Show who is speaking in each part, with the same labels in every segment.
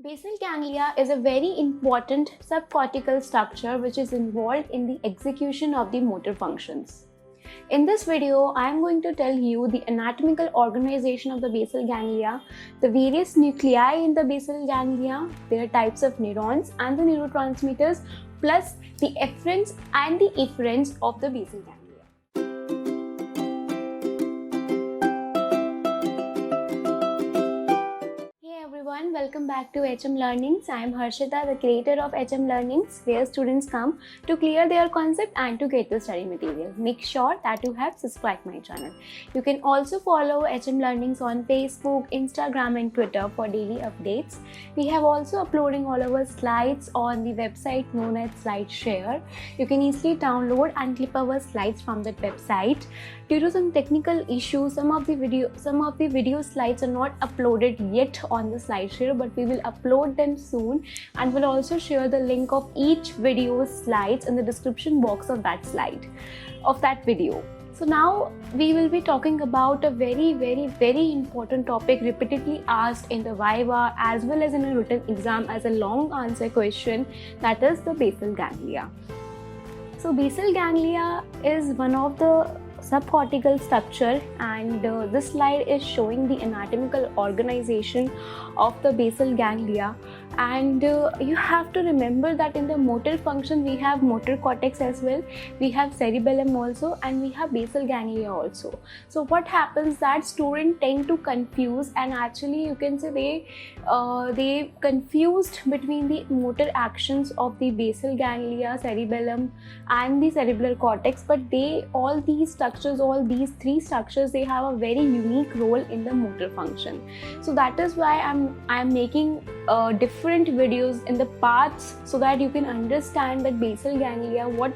Speaker 1: Basal ganglia is a very important subcortical structure which is involved in the execution of the motor functions. In this video, I am going to tell you the anatomical organization of the basal ganglia, the various nuclei in the basal ganglia, their types of neurons and the neurotransmitters, plus the efferents and the efferents of the basal ganglia. Welcome back to HM Learnings. I am Harshita, the creator of HM Learnings, where students come to clear their concept and to get the study material. Make sure that you have subscribed my channel. You can also follow HM Learnings on Facebook, Instagram and Twitter for daily updates. We have also uploading all our slides on the website known as SlideShare. You can easily download and clip our slides from that website. Due to some technical issues, some of the video slides are not uploaded yet on the SlideShare, but we will upload them soon, and we'll also share the link of each video slides in the description box of that video. So now we will be talking about a very important topic repeatedly asked in the Viva as well as in a written exam as a long answer question, that is the basal ganglia. So basal ganglia is one of the subcortical structure, and this slide is showing the anatomical organization of the basal ganglia. And you have to remember that in the motor function we have motor cortex as well, we have cerebellum also, and we have basal ganglia also. So what happens that students tend to confuse, and actually you can say they confused between the motor actions of the basal ganglia, cerebellum and the cerebral cortex, but all these three structures, they have a very unique role in the motor function. So that is why I'm making different videos in the parts, so that you can understand that basal ganglia, what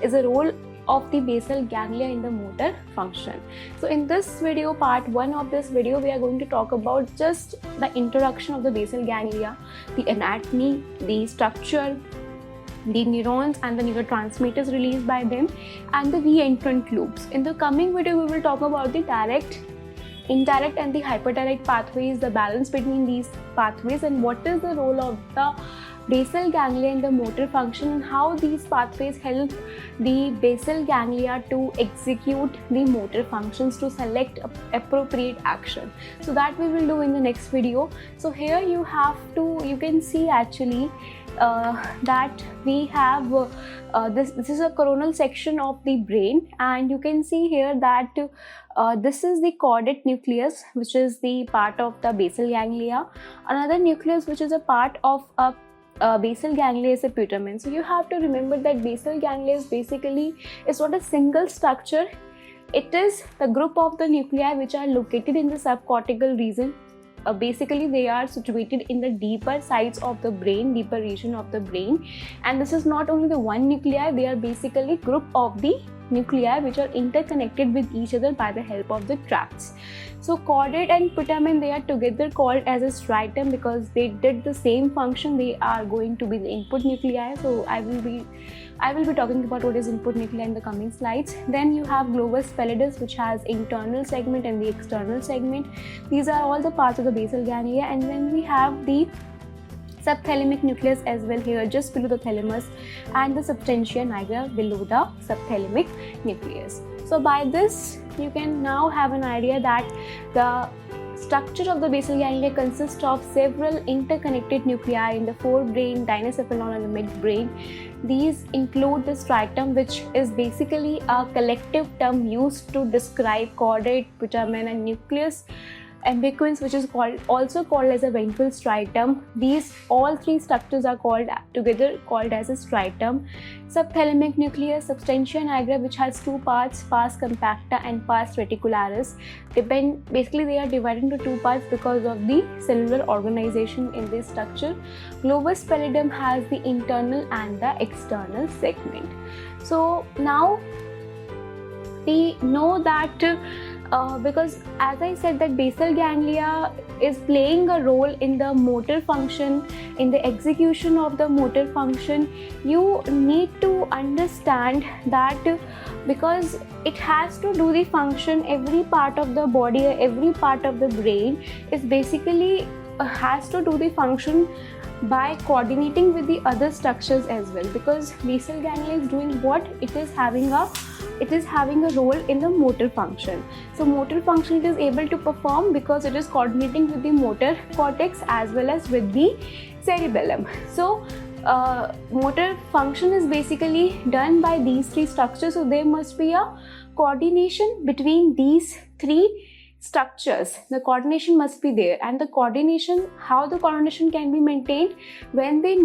Speaker 1: is the role of the basal ganglia in the motor function. So in this video, part 1 of this video, we are going to talk about just the introduction of the basal ganglia, the anatomy, the structure, the neurons and the neurotransmitters released by them, and the reentrant loops. In the coming video, we will talk about the direct, indirect and the hyperdirect pathways, the balance between these pathways, and what is the role of the basal ganglia in the motor function, and how these pathways help the basal ganglia to execute the motor functions, to select appropriate action. So that we will do in the next video. So here you can see actually that we have this is a coronal section of the brain, and you can see here that this is the caudate nucleus, which is the part of the basal ganglia. Another nucleus which is a part of basal ganglia is a putamen. So you have to remember that basal ganglia is not a single structure. It is the group of the nuclei which are located in the subcortical region. Basically they are situated in the deeper sides of the brain, deeper region of the brain, and this is not only the one nuclei, they are basically group of the nuclei which are interconnected with each other by the help of the tracts. So caudate and putamen, they are together called as a striatum because they did the same function. They are going to be the input nuclei. So I will be talking about what is input nuclei in the coming slides. Then you have globus pallidus, which has internal segment and the external segment. These are all the parts of the basal ganglia, and then we have the subthalamic nucleus as well here, just below the thalamus, and the substantia nigra below the subthalamic nucleus. So by this you can now have an idea that the structure of the basal ganglia consists of several interconnected nuclei in the forebrain, diencephalon and the midbrain. These include the striatum, which is basically a collective term used to describe caudate, putamen and nucleus accumbens, which is also called as a ventral striatum. These all three structures are called together as a striatum. Subthalamic nucleus, substantia nigra, which has two parts, pars compacta and pars reticularis. Basically they are divided into two parts because of the cellular organization in this structure. Globus pallidum has the internal and the external segment. So now we know that because as I said that basal ganglia is playing a role in the motor function, in the execution of the motor function, you need to understand that because it has to do the function, every part of the body, every part of the brain is basically has to do the function by coordinating with the other structures as well, because basal ganglia is doing what? It is having a role in the motor function. So motor function it is able to perform because it is coordinating with the motor cortex as well as with the cerebellum. So motor function is basically done by these three structures, so there must be a coordination between these three structures. The coordination must be there, and the coordination, how the coordination can be maintained? When they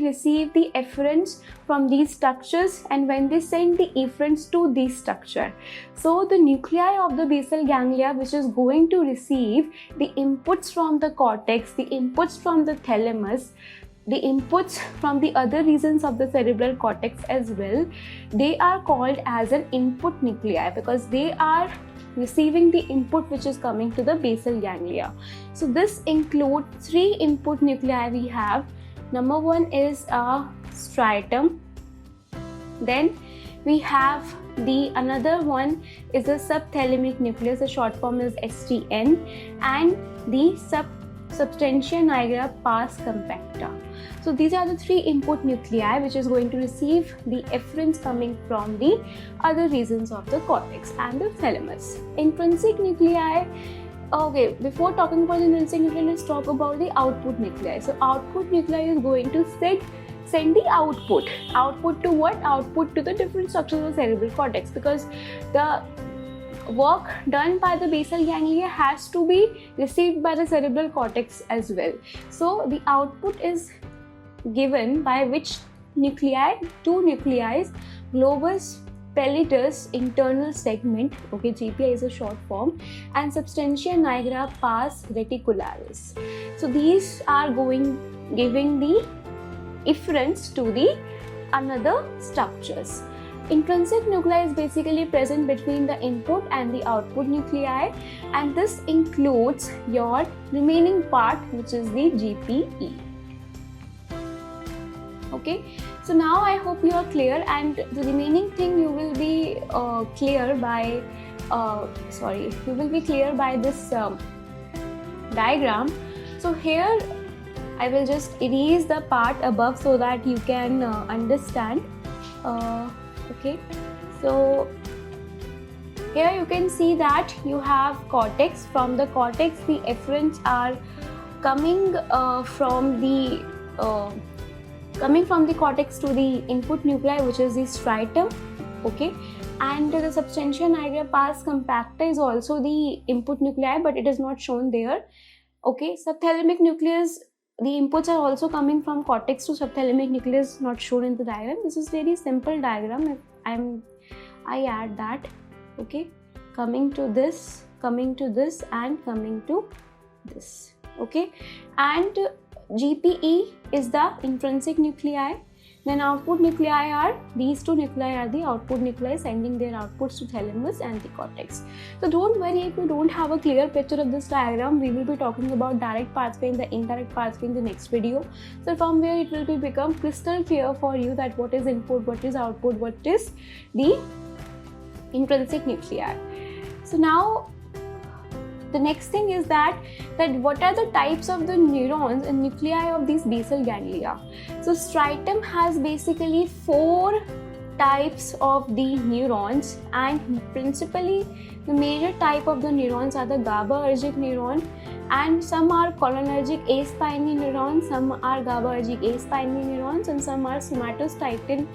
Speaker 1: receive the efferents from these structures and when they send the efferents to this structure. So the nuclei of the basal ganglia, which is going to receive the inputs from the cortex, the inputs from the thalamus, the inputs from the other regions of the cerebral cortex as well, they are called as an input nuclei, because they are receiving the input which is coming to the basal ganglia. So this includes three input nuclei we have. Number one is a striatum, then we have another one is a subthalamic nucleus, the short form is STN, and the substantia nigra pars compacta. So these are the three input nuclei which is going to receive the efferents coming from the other regions of the cortex and the thalamus. Intrinsic nuclei. Okay, before talking about the intrinsic nuclei, let's talk about the output nuclei. So output nuclei is going to send the output to what? Output to the different structures of the cerebral cortex, because the work done by the basal ganglia has to be received by the cerebral cortex as well. So the output is given by which nuclei? Two nuclei, globus pallidus internal segment, okay, GPI is a short form, and substantia nigra pars reticularis. So these are giving the efferents to the another structures. Intrinsic nuclei is basically present between the input and the output nuclei, and this includes your remaining part, which is the GPE. Okay, so now I hope you are clear, and the remaining thing you will be clear by this diagram. So here I will just erase the part above so that you can understand. Okay, so here you can see that you have cortex. From the cortex, the efferents are coming from the cortex to the input nuclei, which is the striatum. Okay, and the substantia nigra pars compacta is also the input nuclei, but it is not shown there. Okay, subthalamic nucleus, the inputs are also coming from cortex to subthalamic nucleus, not shown in the diagram. This is very simple diagram. If I add that, okay, coming to this, and coming to this. Okay, and GPE is the intrinsic nuclei. Then output nuclei are, these two nuclei are the output nuclei sending their outputs to thalamus and the cortex. So don't worry if you don't have a clear picture of this diagram. We will be talking about direct pathway and the indirect pathway in the next video. So from where it will become crystal clear for you that what is input, what is output, what is the intrinsic nuclei. So now the next thing is that what are the types of the neurons and nuclei of these basal ganglia. So striatum has basically 4 types of the neurons, and principally the major type of the neurons are the GABAergic neuron, and some are cholinergic A-spiny neurons, some are GABAergic A-spiny neurons, and some are somatostatin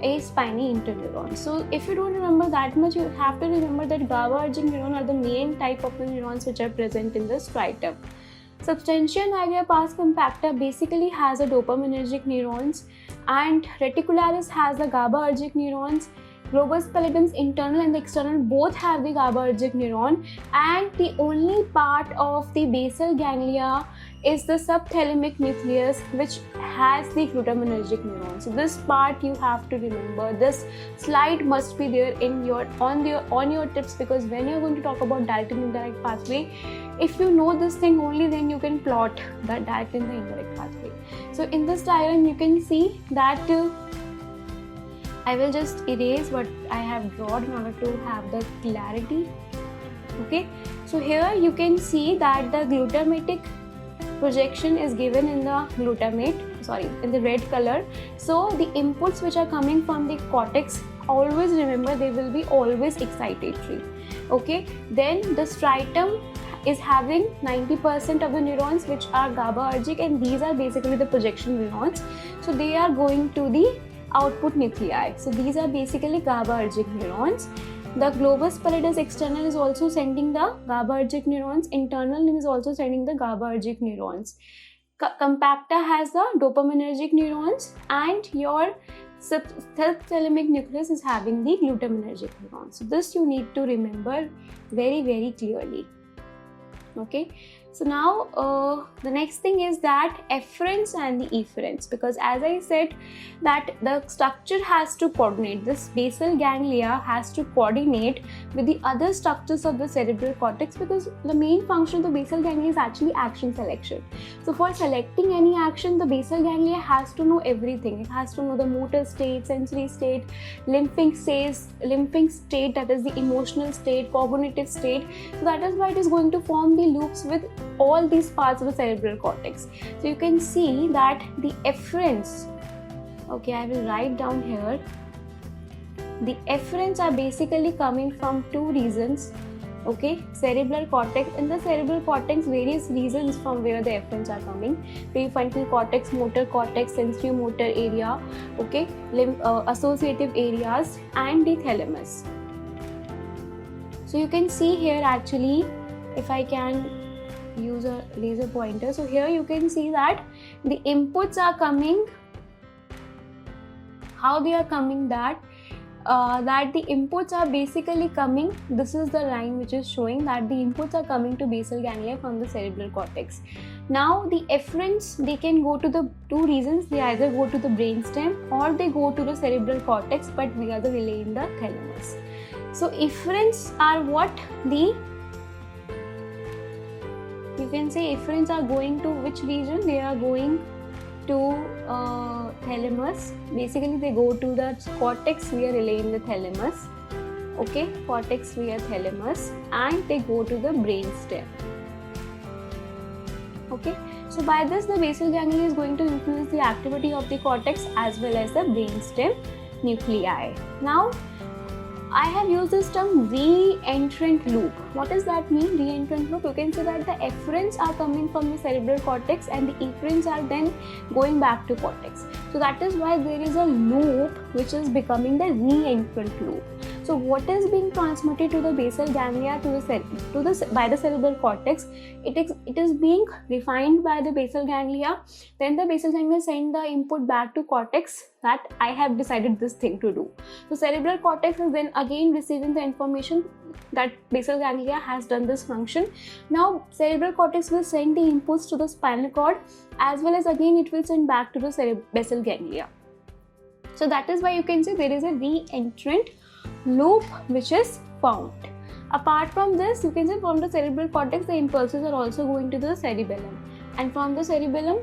Speaker 1: A-spiny interneurons. So if you don't remember that much, you have to remember that GABAergic neurons are the main type of the neurons which are present in the striatum. Substantia nigra pars compacta basically has a dopaminergic neurons, and reticularis has the GABAergic neurons. Globus pallidus internal and the external both have the GABAergic neuron, and the only part of the basal ganglia is the subthalamic nucleus, which has the glutaminergic neuron. So this part you have to remember. This slide must be there in on your tips, because when you're going to talk about direct and indirect pathway, if you know this thing only, then you can plot the direct and the indirect pathway. So in this diagram you can see that I will just erase what I have drawn in order to have the clarity. Okay, so here you can see that the glutamatic projection is given in the in the red color. So the inputs which are coming from the cortex, always remember they will be always excitatory. Okay, then the striatum is having 90% of the neurons which are GABAergic, and these are basically the projection neurons. So they are going to the output nuclei. So these are basically GABAergic neurons. The globus pallidus external is also sending the GABAergic neurons. Internal is also sending the GABAergic neurons. Compacta has the dopaminergic neurons, and your subthalamic nucleus is having the glutaminergic neurons. So this you need to remember very, very clearly. Okay, so now the next thing is that efferents and the efferents, because as I said that the structure has to coordinate, this basal ganglia has to coordinate with the other structures of the cerebral cortex, because the main function of the basal ganglia is actually action selection. So for selecting any action, the basal ganglia has to know everything. It has to know the motor state, sensory state, limbic state, that is the emotional state, cognitive state. So that is why it is going to form the loops with all these parts of the cerebral cortex. So you can see that the efferents, okay, I will write down here, the efferents are basically coming from two regions. Okay, cerebral cortex. In the cerebral cortex, various regions from where the efferents are coming: prefrontal cortex, motor cortex, sensory motor area, okay, associative areas, and the thalamus. So you can see here, actually, if I can use a laser pointer, so here you can see that the inputs are coming. How they are coming, that the inputs are basically coming, this is the line which is showing that the inputs are coming to basal ganglia from the cerebral cortex. Now the efferents, they can go to the two regions, they either go to the brainstem or they go to the cerebral cortex, but we are the relay in the thalamus. So efferents are what? You can say efferents are going to which region? They are going to thalamus. Basically they go to the cortex via relay in the thalamus. Okay, cortex via thalamus, and they go to the brainstem. Okay, so by this the basal ganglia is going to influence the activity of the cortex as well as the brainstem nuclei. Now I have used this term reentrant loop. What does that mean, reentrant loop? You can say that the efferents are coming from the cerebral cortex and the efferents are then going back to cortex. So that is why there is a loop which is becoming the reentrant loop. So what is being transmitted to the basal ganglia by the cerebral cortex? It is being refined by the basal ganglia. Then the basal ganglia send the input back to cortex that I have decided this thing to do. So cerebral cortex is then again receiving the information that basal ganglia has done this function. Now cerebral cortex will send the inputs to the spinal cord, as well as again it will send back to the basal ganglia. So that is why you can say there is a reentrant loop which is found. Apart from this, you can say from the cerebral cortex the impulses are also going to the cerebellum, and from the cerebellum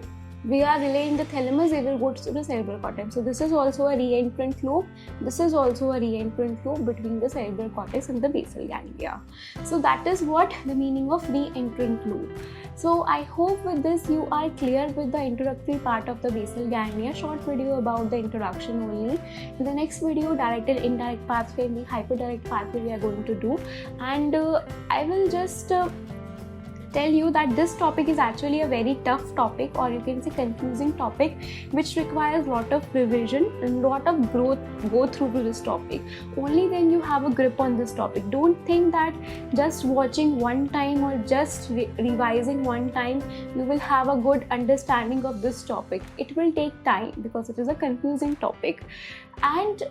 Speaker 1: we are relaying the thalamus, they will go to the cerebral cortex. So this is also a reentrant loop. This is also a reentrant loop between the cerebral cortex and the basal ganglia. So that is what the meaning of reentrant loop. So I hope with this you are clear with the introductory part of the basal ganglia. Short video about the introduction only. In the next video, direct and indirect pathway and the hyperdirect pathway we are going to do, and I will just tell you that this topic is actually a very tough topic, or you can say confusing topic, which requires lot of revision and lot of go through to this topic. Only then you have a grip on this topic. Don't think that just watching one time or just revising one time you will have a good understanding of this topic. It will take time because it is a confusing topic. And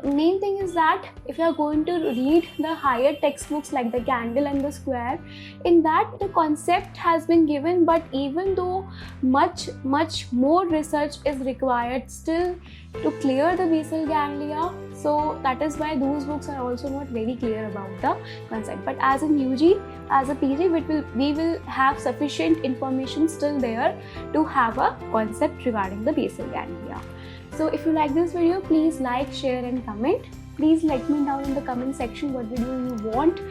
Speaker 1: main thing is that if you are going to read the higher textbooks like the Candle and the Square, in that the concept has been given, but even though much more research is required still to clear the basal ganglia, so that is why those books are also not very clear about the concept. But as in UG, as a PG, we will have sufficient information still there to have a concept regarding the basal ganglia. So if you like this video, please like, share and comment. Please let me know in the comment section what video you want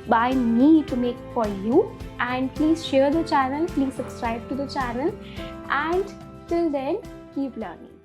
Speaker 1: by me to make for you. And please share the channel, please subscribe to the channel, and till then, keep learning.